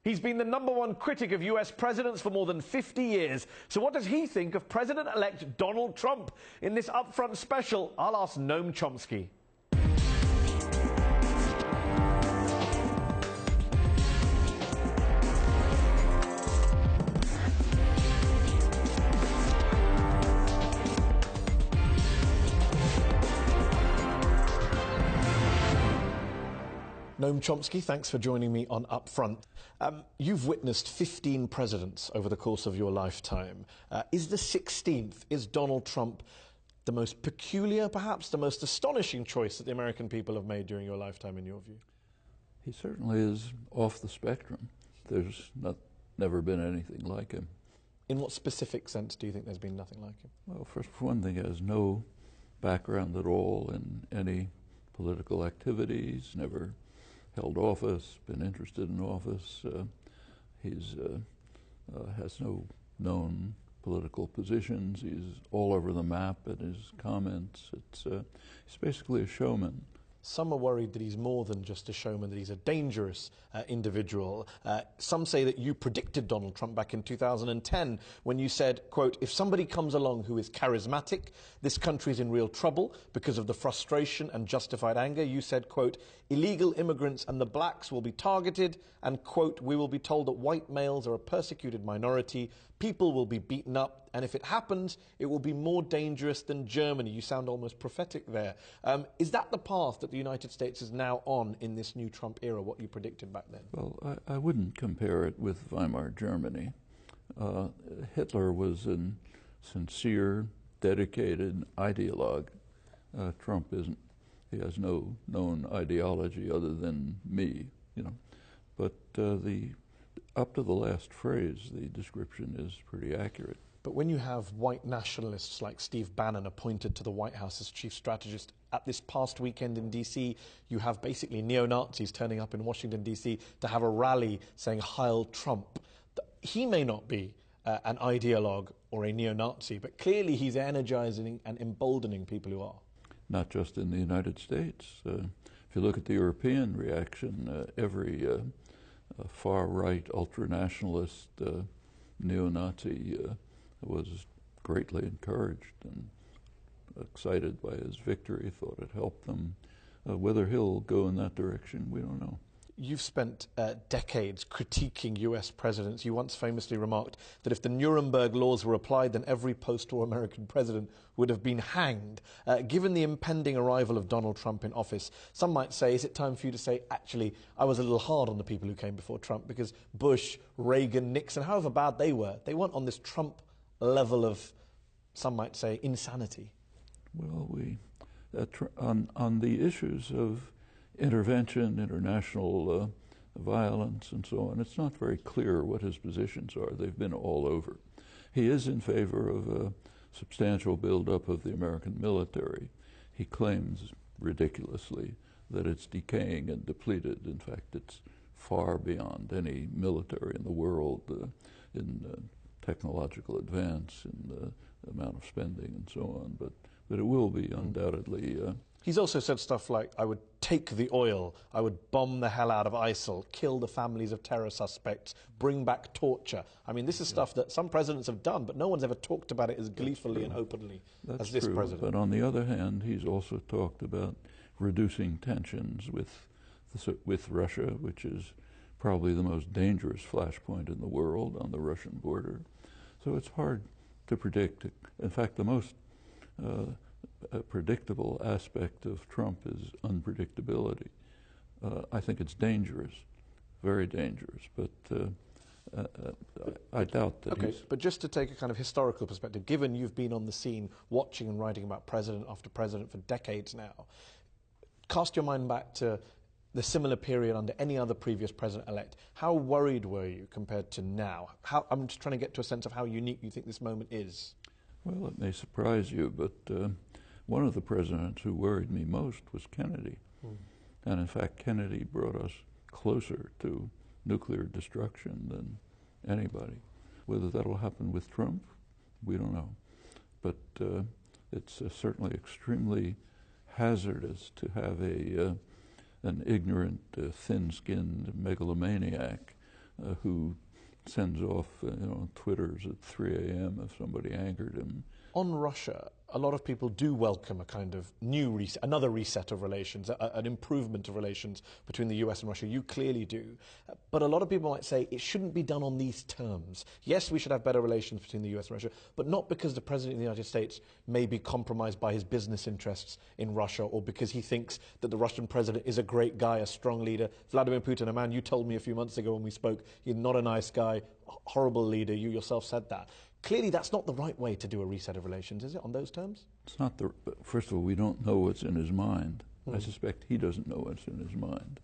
He's been the #1 critic of US presidents for more than 50 years. So what does he think of President-elect Donald Trump? In this Upfront special, I'll ask Noam Chomsky. Noam Chomsky, thanks for joining me on Upfront. You've witnessed 15 presidents over the course of your lifetime. Is the 16th, is Donald Trump the most peculiar, perhaps the most astonishing choice that the American people have made during your lifetime, in your view? He certainly is off the spectrum. There's never been anything like him. In what specific sense do you think there's been nothing like him? Well, first, for one thing, he has no background at all in any political activities, never held office, been interested in office. He has no known political positions. He's all over the map in his comments. He's basically a showman. Some are worried that he's more than just a showman, that he's a dangerous individual. Some say that you predicted Donald Trump back in 2010 when you said, quote, "If somebody comes along who is charismatic, this country's in real trouble because of the frustration and justified anger." You said, quote, "Illegal immigrants and the blacks will be targeted," and, quote, "We will be told that white males are a persecuted minority, people will be beaten up, and if it happens, it will be more dangerous than Germany." You sound almost prophetic there. Is that the path that the United States is now on in this new Trump era, what you predicted back then? Well, I wouldn't compare it with Weimar Germany. Hitler was a sincere, dedicated ideologue. Trump isn't. He has no known ideology other than me, you know. But up to the last phrase, the description is pretty accurate. But when you have white nationalists like Steve Bannon appointed to the White House as chief strategist, at this past weekend in D.C., you have basically neo-Nazis turning up in Washington, D.C. to have a rally saying Heil Trump. He may not be an ideologue or a neo-Nazi, but clearly he's energizing and emboldening people who are. Not just in the United States. If you look at the European reaction, every far-right, ultra-nationalist, neo-Nazi was greatly encouraged and excited by his victory, thought it helped them. Whether he'll go in that direction, we don't know. You've spent decades critiquing US presidents. You once famously remarked that if the Nuremberg laws were applied, then every post-war American president would have been hanged. Given the impending arrival of Donald Trump in office, some might say, is it time for you to say, actually, I was a little hard on the people who came before Trump, because Bush, Reagan, Nixon, however bad they were, they weren't on this Trump level of, some might say, insanity? Well, on the issues of intervention, international violence, and so on, it's not very clear what his positions are. They've been all over. He is in favor of a substantial buildup of the American military. He claims, ridiculously, that it's decaying and depleted. In fact, it's far beyond any military in the world in technological advance, in the amount of spending and so on. But it will be undoubtedly. He's also said stuff like, I would take the oil, I would bomb the hell out of ISIL, kill the families of terror suspects, bring back torture. I mean, this is stuff that some presidents have done, but no one's ever talked about it as gleefully and openly as this president. But on the other hand, he's also talked about reducing tensions with Russia, which is probably the most dangerous flashpoint in the world on the Russian border. So it's hard to predict. In fact, the most predictable aspect of Trump is unpredictability. I think it's dangerous, very dangerous, but I doubt that he's... But just to take a kind of historical perspective, given you've been on the scene watching and writing about president after president for decades now, cast your mind back to the similar period under any other previous president-elect. How worried were you compared to now? I'm just trying to get to a sense of how unique you think this moment is. Well, it may surprise you, but one of the presidents who worried me most was Kennedy. And in fact, Kennedy brought us closer to nuclear destruction than anybody. Whether that'll happen with Trump, we don't know. But it's certainly extremely hazardous to have an ignorant, thin-skinned megalomaniac who sends off Twitters at 3 a.m. if somebody angered him. On Russia, a lot of people do welcome a kind of new reset, another reset of relations, an improvement of relations between the US and Russia. You clearly do. But a lot of people might say it shouldn't be done on these terms. Yes, we should have better relations between the US and Russia, but not because the President of the United States may be compromised by his business interests in Russia or because he thinks that the Russian President is a great guy, a strong leader. Vladimir Putin, a man you told me a few months ago when we spoke, he's not a nice guy, horrible leader. You yourself said that. Clearly, that's not the right way to do a reset of relations, is it, on those terms? It's not the. First of all, we don't know what's in his mind. I suspect he doesn't know what's in his mind.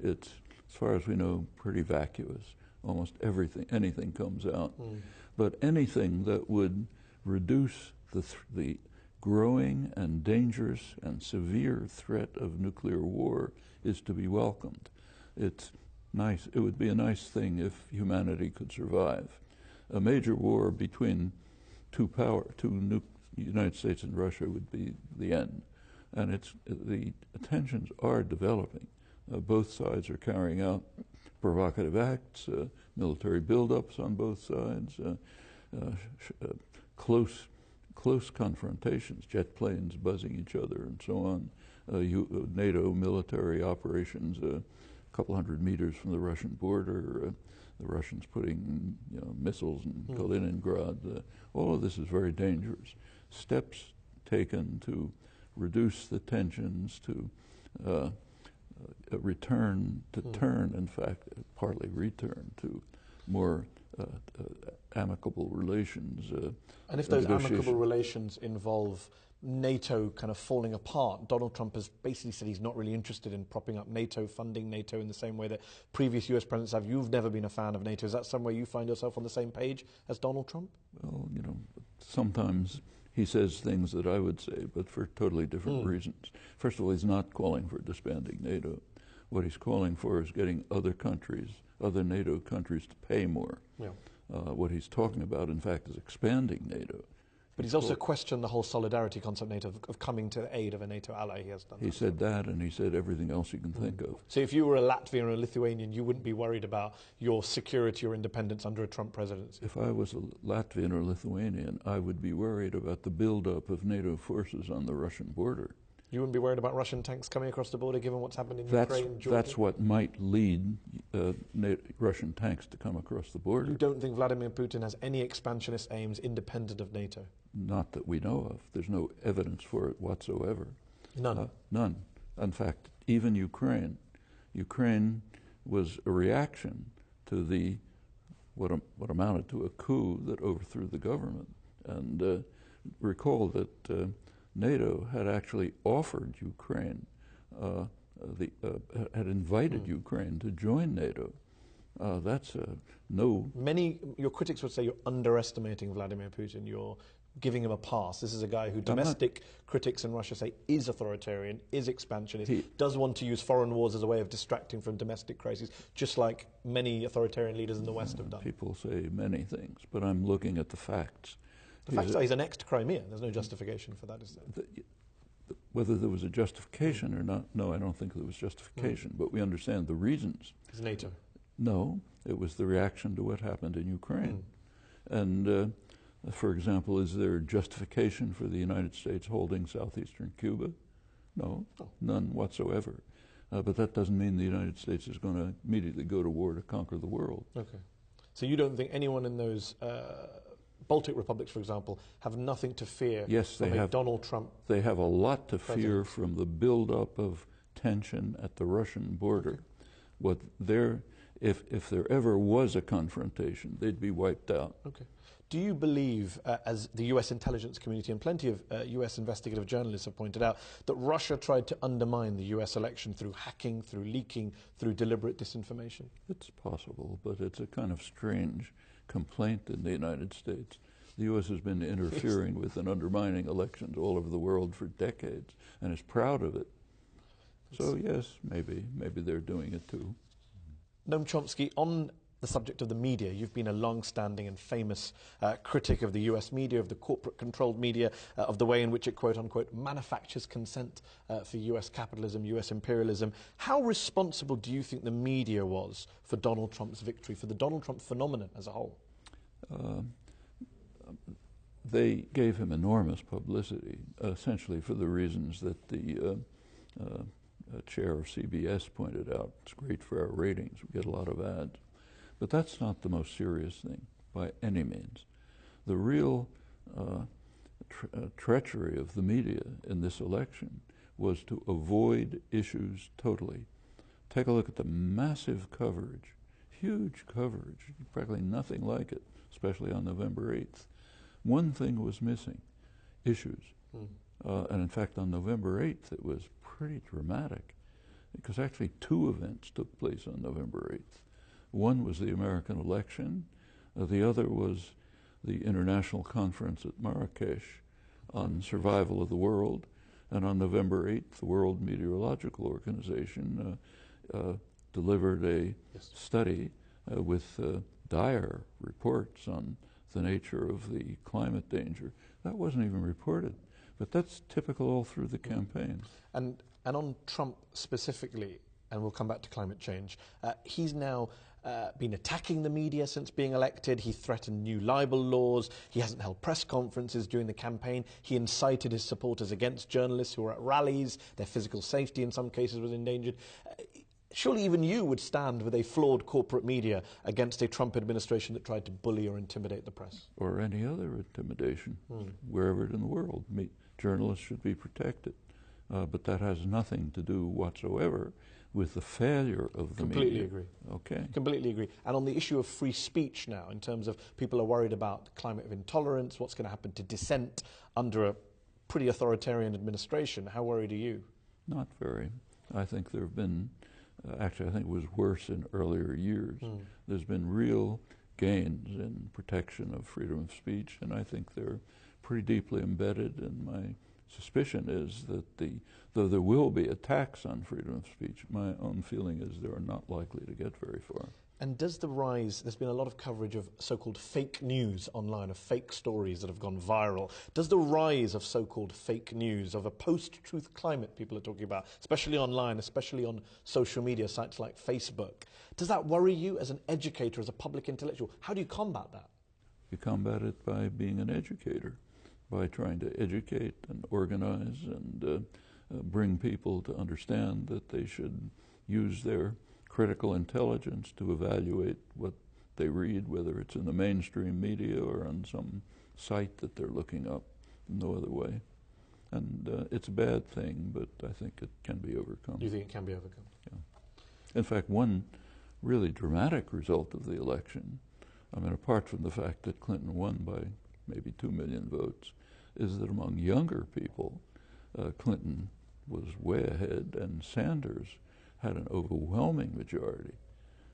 It's, as far as we know, pretty vacuous. Almost anything comes out. But anything that would reduce the growing and dangerous and severe threat of nuclear war is to be welcomed. It's nice. It would be a nice thing if humanity could survive. A major war between United States and Russia would be the end. And the tensions are developing. Both sides are carrying out provocative acts, military buildups on both sides, close confrontations, jet planes buzzing each other and so on, NATO military operations a couple hundred meters from the Russian border, the Russians putting missiles in Kaliningrad. All of this is very dangerous. Steps taken to reduce the tensions, to turn, in fact, partly return to more amicable relations. And if those amicable relations involve NATO kind of falling apart, Donald Trump has basically said he's not really interested in propping up NATO, funding NATO in the same way that previous US presidents have. You've never been a fan of NATO. Is that somewhere you find yourself on the same page as Donald Trump? Well, sometimes he says things that I would say, but for totally different reasons. First of all, he's not calling for disbanding NATO. What he's calling for is getting other NATO countries to pay more. Yeah. What he's talking about, in fact, is expanding NATO. But he's also questioned the whole solidarity concept NATO of coming to the aid of a NATO ally. He has done. He said that, and he said everything else you can think of. So if you were a Latvian or a Lithuanian, you wouldn't be worried about your security or independence under a Trump presidency? If I was a Latvian or Lithuanian, I would be worried about the buildup of NATO forces on the Russian border. You wouldn't be worried about Russian tanks coming across the border, given what's happened in Ukraine and Georgia? That's what might lead Russian tanks to come across the border. You don't think Vladimir Putin has any expansionist aims independent of NATO? Not that we know of. There's no evidence for it whatsoever. None? None. In fact, even Ukraine. Ukraine was a reaction to what amounted to a coup that overthrew the government. And recall that NATO had actually offered Ukraine, had invited Ukraine to join NATO. That's no... Your critics would say you're underestimating Vladimir Putin. You're giving him a pass. This is a guy who domestic critics in Russia say is authoritarian, is expansionist, does want to use foreign wars as a way of distracting from domestic crises, just like many authoritarian leaders in the West have done. People say many things, but I'm looking at the facts. The fact is he's annexed Crimea. There's no justification for that, is there? Whether there was a justification or not, no, I don't think there was justification, but we understand the reasons. It's NATO. No, it was the reaction to what happened in Ukraine. And, for example, is there justification for the United States holding southeastern Cuba? No, none whatsoever. But that doesn't mean the United States is going to immediately go to war to conquer the world. Okay. So you don't think anyone in those Baltic republics, for example, have nothing to fear from Donald Trump? They have a lot to fear from the buildup of tension at the Russian border. Okay. If there ever was a confrontation, they'd be wiped out. Okay. Do you believe, as the U.S. intelligence community and plenty of U.S. investigative journalists have pointed out, that Russia tried to undermine the U.S. election through hacking, through leaking, through deliberate disinformation? It's possible, but it's a kind of strange complaint in the United States. The U.S. has been interfering with and undermining elections all over the world for decades and is proud of it. So yes, maybe they're doing it too. Noam Chomsky, on the subject of the media. You've been a long-standing and famous critic of the US media, of the corporate-controlled media, of the way in which it, quote-unquote, manufactures consent for US capitalism, US imperialism. How responsible do you think the media was for Donald Trump's victory, for the Donald Trump phenomenon as a whole? They gave him enormous publicity, essentially for the reasons that the chair of CBS pointed out. It's great for our ratings. We get a lot of ads. But that's not the most serious thing by any means. The real treachery of the media in this election was to avoid issues totally. Take a look at the massive coverage, huge coverage, practically nothing like it, especially on November 8th. One thing was missing, issues. And in fact, on November 8th, it was pretty dramatic, because actually two events took place on November 8th. One was the American election. The other was the international conference at Marrakesh on survival of the world. And on November 8th, the World Meteorological Organization delivered a study with dire reports on the nature of the climate danger. That wasn't even reported. But that's typical all through the campaign. And on Trump specifically, and we'll come back to climate change, he's now been attacking the media since being elected. He threatened new libel laws. He hasn't held press conferences during the campaign. He incited his supporters against journalists who were at rallies. Their physical safety in some cases was endangered. Surely even you would stand with a flawed corporate media against a Trump administration that tried to bully or intimidate the press. Or any other intimidation, wherever in the world. Journalists should be protected. But that has nothing to do whatsoever with the failure of the media. Completely agree. Okay. Completely agree. And on the issue of free speech now, in terms of people are worried about the climate of intolerance, what's going to happen to dissent under a pretty authoritarian administration, how worried are you? Not very. I think there have been, actually I think it was worse in earlier years. There's been real gains in protection of freedom of speech, and I think they're pretty deeply embedded, and my suspicion is that though there will be attacks on freedom of speech, my own feeling is they are not likely to get very far. And does the rise, there's been a lot of coverage of so-called fake news online, of fake stories that have gone viral. Does the rise of so-called fake news, of a post-truth climate people are talking about, especially online, especially on social media sites like Facebook, does that worry you as an educator, as a public intellectual? How do you combat that? You combat it by being an educator, by trying to educate and organize and bring people to understand that they should use their critical intelligence to evaluate what they read, whether it's in the mainstream media or on some site that they're looking up, no other way. And it's a bad thing, but I think it can be overcome. You think it can be overcome? Yeah. In fact, one really dramatic result of the election, I mean, apart from the fact that Clinton won by maybe 2 million votes, is that among younger people, Clinton was way ahead and Sanders had an overwhelming majority.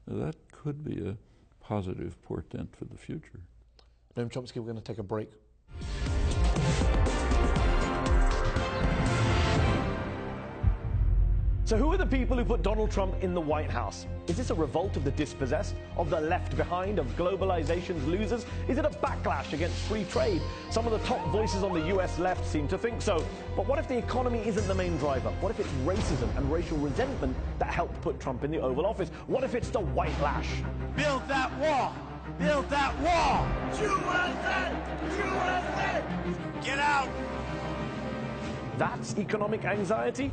Now, that could be a positive portent for the future. Noam Chomsky, we're going to take a break. So who are the people who put Donald Trump in the White House? Is this a revolt of the dispossessed, of the left behind, of globalization's losers? Is it a backlash against free trade? Some of the top voices on the US left seem to think so. But what if the economy isn't the main driver? What if it's racism and racial resentment that helped put Trump in the Oval Office? What if it's the white lash? Build that wall! Build that wall! USA! USA! Get out! That's economic anxiety?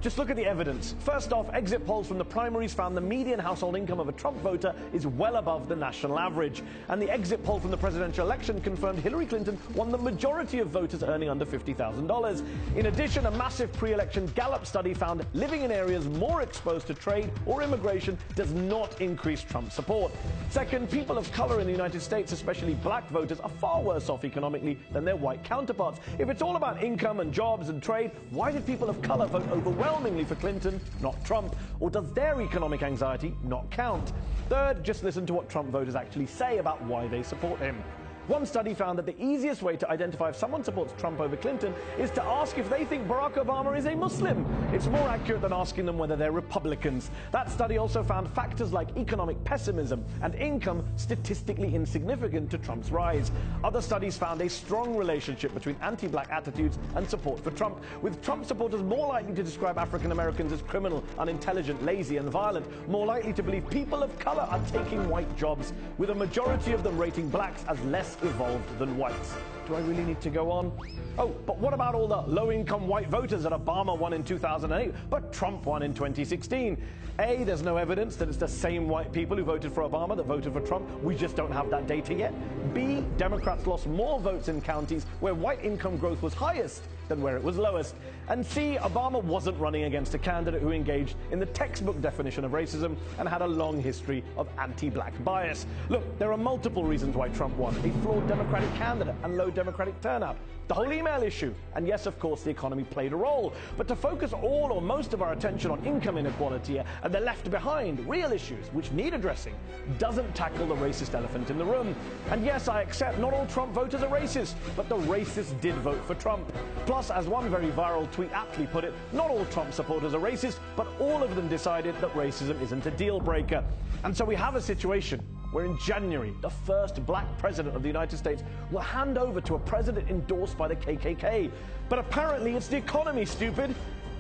Just look at the evidence. First off, exit polls from the primaries found the median household income of a Trump voter is well above the national average. And the exit poll from the presidential election confirmed Hillary Clinton won the majority of voters earning under $50,000. In addition, a massive pre-election Gallup study found living in areas more exposed to trade or immigration does not increase Trump's support. Second, people of color in the United States, especially black voters, are far worse off economically than their white counterparts. If it's all about income and jobs and trade, why did people of color vote overwhelmingly for Clinton, not Trump? Or does their economic anxiety not count? Third, just listen to what Trump voters actually say about why they support him. One study found that the easiest way to identify if someone supports Trump over Clinton is to ask if they think Barack Obama is a Muslim. It's more accurate than asking them whether they're Republicans. That study also found factors like economic pessimism and income statistically insignificant to Trump's rise. Other studies found a strong relationship between anti-black attitudes and support for Trump, with Trump supporters more likely to describe African Americans as criminal, unintelligent, lazy and violent, more likely to believe people of color are taking white jobs, with a majority of them rating blacks as less evolved than whites. Do I really need to go on? Oh, but what about all the low-income white voters that Obama won in 2008, but Trump won in 2016? A, there's no evidence that it's the same white people who voted for Obama that voted for Trump. We just don't have that data yet. B, Democrats lost more votes in counties where white income growth was highest than where it was lowest. And C, Obama wasn't running against a candidate who engaged in the textbook definition of racism and had a long history of anti-black bias. Look, there are multiple reasons why Trump won: a flawed Democratic candidate and low Democratic turnout, the whole email issue, and yes, of course, the economy played a role. But to focus all or most of our attention on income inequality and the left behind real issues which need addressing doesn't tackle the racist elephant in the room. And yes, I accept not all Trump voters are racist, but the racists did vote for Trump. Plus, as one very viral tweet aptly put it, not all Trump supporters are racist, but all of them decided that racism isn't a deal breaker. And so we have a situation where in January, the first black president of the United States will hand over to a president endorsed by the KKK. But apparently it's the economy, stupid.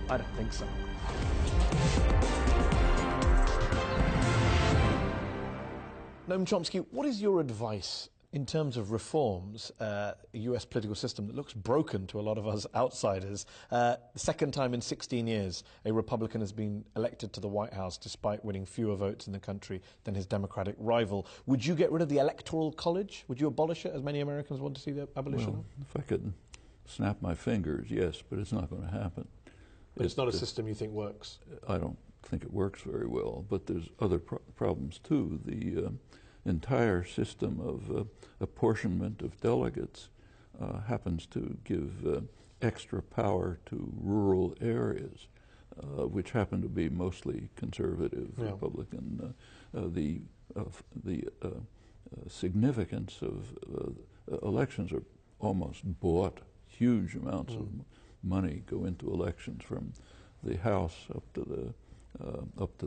I don't think so. Noam Chomsky, what is your advice in terms of reforms, a US political system that looks broken to a lot of us outsiders? The second time in 16 years, a Republican has been elected to the White House despite winning fewer votes in the country than his Democratic rival. Would you get rid of the Electoral College? Would you abolish it, as many Americans want to see the abolition? Well, if I could snap my fingers, yes, but it's not going to happen. But it's not a system you think works? I don't think it works very well, but there's other problems too. The entire system of apportionment of delegates happens to give extra power to rural areas, which happen to be mostly conservative, Republican. The significance of elections are almost bought. Huge amounts of money go into elections, from the House up to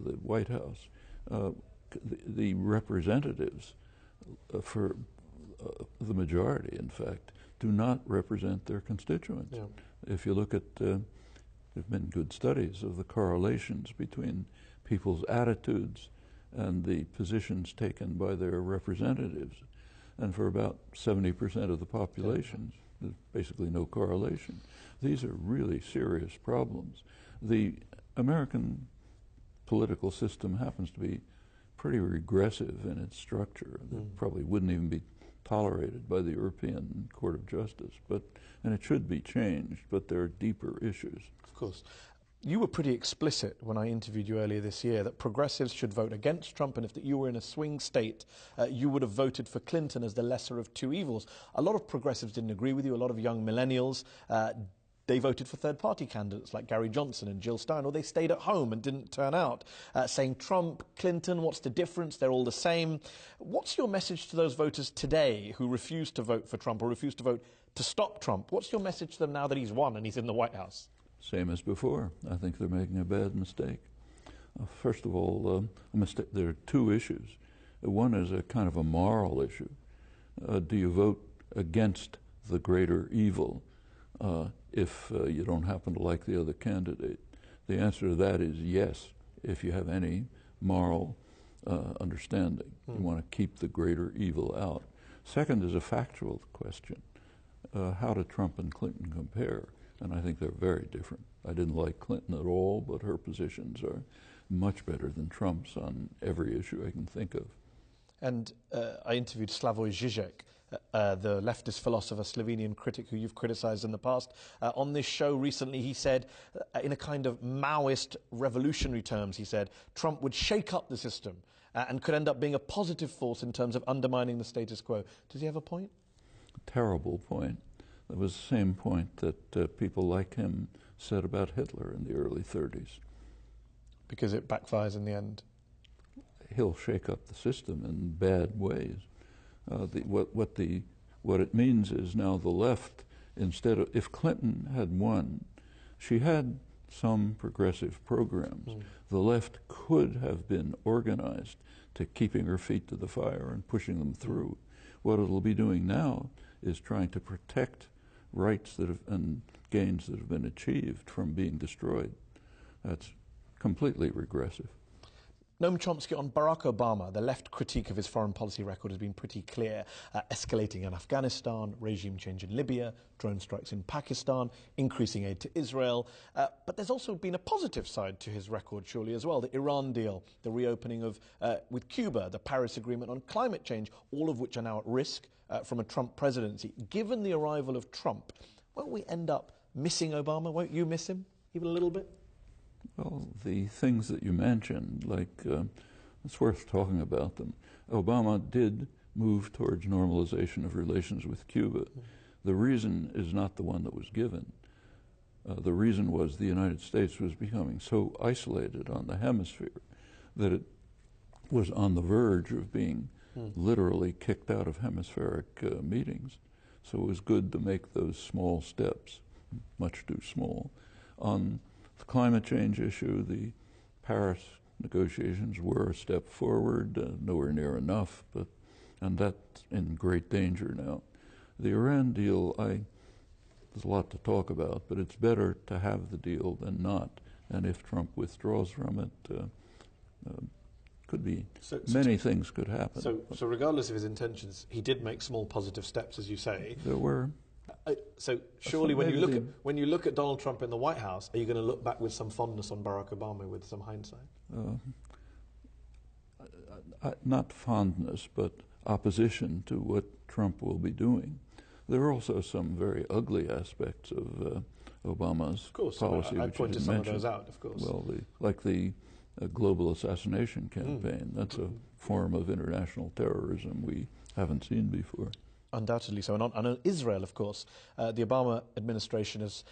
the White House. The representatives, for the majority, in fact, do not represent their constituents. If you look at, there have been good studies of the correlations between people's attitudes and the positions taken by their representatives. And for about 70% of the population, there's basically no correlation. These are really serious problems. The American political system happens to be pretty regressive in its structure. That probably wouldn't even be tolerated by the European Court of Justice, and it should be changed, but there are deeper issues. Of course. You were pretty explicit when I interviewed you earlier this year that progressives should vote against Trump, and if you were in a swing state, you would have voted for Clinton as the lesser of two evils. A lot of progressives didn't agree with you. A lot of young millennials, they voted for third-party candidates like Gary Johnson and Jill Stein, or they stayed at home and didn't turn out, saying Trump, Clinton, what's the difference? They're all the same. What's your message to those voters today who refuse to vote for Trump or refuse to vote to stop Trump? What's your message to them now that he's won and he's in the White House? Same as before. I think they're making a bad mistake. First of all, there are two issues. One is a kind of a moral issue. Do you vote against the greater evil if you don't happen to like the other candidate? The answer to that is yes, if you have any moral understanding. You want to keep the greater evil out. Second is a factual question. How do Trump and Clinton compare? And I think they're very different. I didn't like Clinton at all, but her positions are much better than Trump's on every issue I can think of. And I interviewed Slavoj Žižek, the leftist philosopher, Slovenian critic who you've criticized in the past. On this show recently, he said, in a kind of Maoist revolutionary terms, he said, Trump would shake up the system and could end up being a positive force in terms of undermining the status quo. Does he have a point? A terrible point. It was the same point that people like him said about Hitler in the early 30s. Because it backfires in the end? He'll shake up the system in bad ways. What the What it means is now the left, instead of, if Clinton had won, she had some progressive programs. The left could have been organized to keeping her feet to the fire and pushing them through. What it'll be doing now is trying to protect rights that have, and gains that have been achieved from being destroyed. That's completely regressive. Noam Chomsky, on Barack Obama, the left critique of his foreign policy record has been pretty clear. Escalating in Afghanistan, regime change in Libya, drone strikes in Pakistan, increasing aid to Israel. But there's also been a positive side to his record, surely, as well. The Iran deal, the reopening of with Cuba, the Paris Agreement on climate change, all of which are now at risk from a Trump presidency. Given the arrival of Trump, won't we end up missing Obama? Won't you miss him even a little bit? Well, the things that you mentioned, like, it's worth talking about them. Obama did move towards normalization of relations with Cuba. The reason is not the one that was given. The reason was the United States was becoming so isolated on the hemisphere that it was on the verge of being literally kicked out of hemispheric meetings. So it was good to make those small steps, much too small. On the climate change issue, the Paris negotiations were a step forward, nowhere near enough, and that's in great danger now. The Iran deal, there's a lot to talk about, but it's better to have the deal than not. And if Trump withdraws from it, could be many things could happen. So regardless of his intentions, he did make small positive steps, as you say. There were. So surely when you look at Donald Trump in the White House, are you going to look back with some fondness on Barack Obama with some hindsight? Not fondness, but opposition to what Trump will be doing. There are also some very ugly aspects of Obama's policy. I pointed some of those out, of course. Well, like the global assassination campaign. That's a form of international terrorism we haven't seen before. Undoubtedly so. And on Israel, of course, the Obama administration has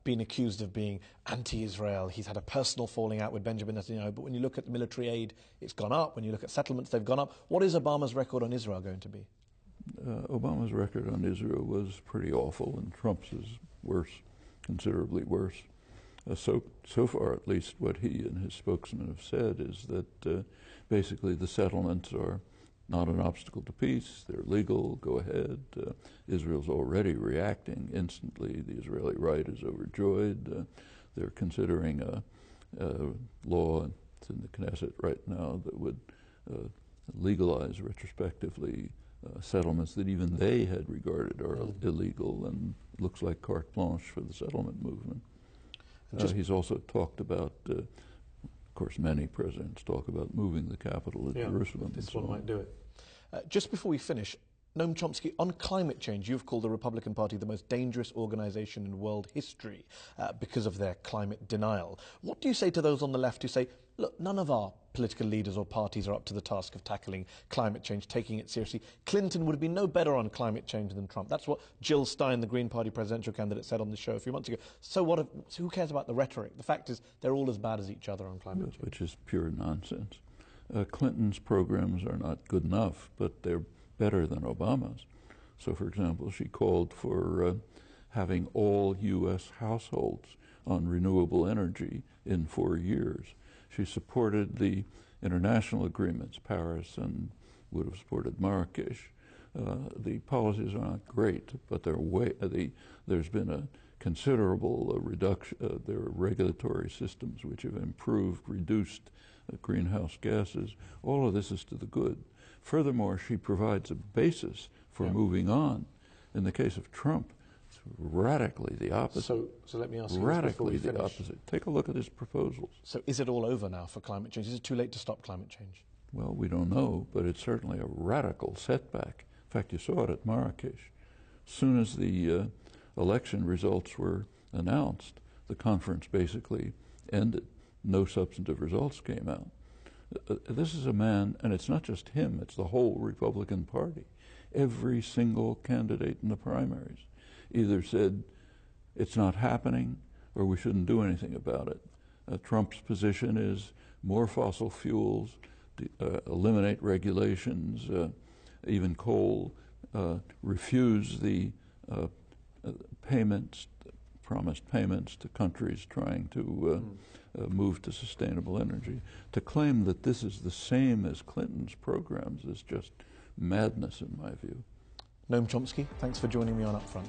been accused of being anti-Israel. He's had a personal falling out with Benjamin Netanyahu. But when you look at the military aid, it's gone up. When you look at settlements, they've gone up. What is Obama's record on Israel going to be? Obama's record on Israel was pretty awful, and Trump's is worse, considerably worse. So far, at least, what he and his spokesman have said is that basically the settlements are not an obstacle to peace. They're legal. Go ahead. Israel's already reacting instantly. The Israeli right is overjoyed. They're considering a law that's in the Knesset right now that would legalize retrospectively settlements that even they had regarded are illegal, and looks like carte blanche for the settlement movement. He's also talked about, of course, many presidents talk about moving the capital to Jerusalem. This one might do it. Just before we finish, Noam Chomsky, on climate change, you've called the Republican Party the most dangerous organization in world history because of their climate denial. What do you say to those on the left who say, look, none of our political leaders or parties are up to the task of tackling climate change, taking it seriously? Clinton would have been no better on climate change than Trump. That's what Jill Stein, the Green Party presidential candidate, said on the show a few months ago. So who cares about the rhetoric? The fact is they're all as bad as each other on climate change. Which is pure nonsense. Clinton's programs are not good enough, but they're better than Obama's. So, for example, she called for having all U.S. households on renewable energy in 4 years. She supported the international agreements, Paris, and would have supported Marrakesh. The policies are not great, but there's been a considerable reduction. There are regulatory systems which have improved, reduced greenhouse gases. All of this is to the good. Furthermore, she provides a basis for moving on. In the case of Trump, it's radically the opposite. So let me ask you radically the opposite. Take a look at his proposals. So is it all over now for climate change? Is it too late to stop climate change? Well, we don't know, but it's certainly a radical setback. In fact, you saw it at Marrakesh. As soon as the election results were announced, the conference basically ended. No substantive results came out. This is a man, and it's not just him, it's the whole Republican Party. Every single candidate in the primaries either said it's not happening or we shouldn't do anything about it. Trump's position is more fossil fuels, eliminate regulations, even coal, refuse the payments, promised payments to countries trying to move to sustainable energy. To claim that this is the same as Clinton's programs is just madness in my view. Noam Chomsky, thanks for joining me on Upfront.